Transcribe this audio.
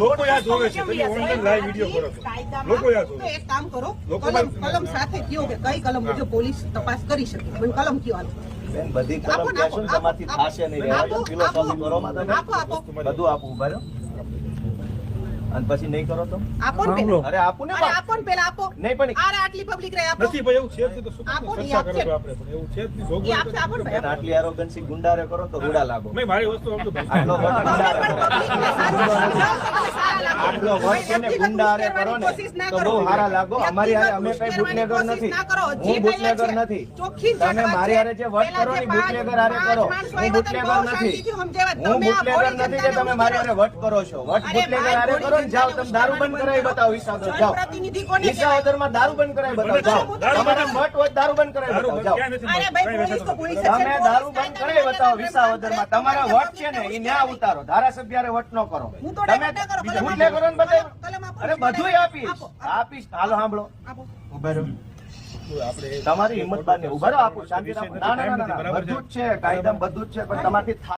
લોકો યાદ જોવે છે, તમે ઓનલાઈન લાઈવ વિડિયો કરો છો, લોકો યાદ જોવે. એક કામ કરો, કલમ સાથે કયો કે કઈ કલમ મુજબ પોલીસ તપાસ કરી શકે, મને કલમ કયો હાલો. બેન બધી કલમ કહેશું ને તમારથી થાશે નહીં, રહેવા દો, ફિલોસોફી કરો માં તમે બધું આપું ઉભા રહ્યો અને પછી નહીં કરો તો આપો ને પેલા. અરે આપું ને અરે આપો ને પેલા આપો. નહીં પણ અરે આટલી પબ્લિક રે આપો. નથી ભાઈ, એવું છે જ નહીં તો શું આપો ને, ચર્ચા આપશે. કરો છો આપણે? પણ એવું છે જ નહીં, એ જોગવાઈ આપશે, આપો ને બેન ભાઈ. આટલી એરોગન્સી ગુંડારે કરો તો રૂડા લાગો. નહીં, મારી વસ્તુ આમ તો ભાઈ. આટલો વટ ગુંડારે પણ કરો, પબ્લિકને સારું સમજાવો તો સારા લાગો. આટલો વટ છે ને ગુંડારે કરો ને તો બહુ સારા લાગો. અમારી હારે અમે કઈ બુટલેગર નથી, હું બુટલેગર નથી. તમે મારી હારે જે વટ કરો ને બુટલેગર હારે કરો, હું બુટલેગર નથી. હું બુટલેગર નથી કે તમે મારી હારે વટ કરો છો. વટ બુટલેગર હારે કરો ને જાઓ તમે દારૂ બંધ કરાવી બતાવો. વિસાવદર જાઓ, વિસાવદરમાં દારૂ બંધ કરાવી બતાવો. જાઓ તમારા વટ હોય દારૂ બંધ કરાવી બતાવો. જાઓ ક્યાં નથી અરે ભાઈ, પોલીસ તો પોલીસ જ છે. તમે દારૂ બંધ કરાવી બતાવો. વિસાવદરમાં તમારા વટ છે ને એ ન્યા ઉતારો. ધારાસભ્ય હારે વટ ન કરો. હું તો તમે ડાયરેક્ટ ના કરું. બુટલેગરો ને બતાવો. કલમ આપો. અરે બધું આપીશ, આપીશ. હાલો સાંભળો, આપો. ઉભા રહો. આપણે તમારી હિંમત બાર ને ઉભા રહો. આપું શાંતિ રાખો. ના ના ના ના, બધું જ છે કાયદામાં, બધું જ છે, પણ તમારથી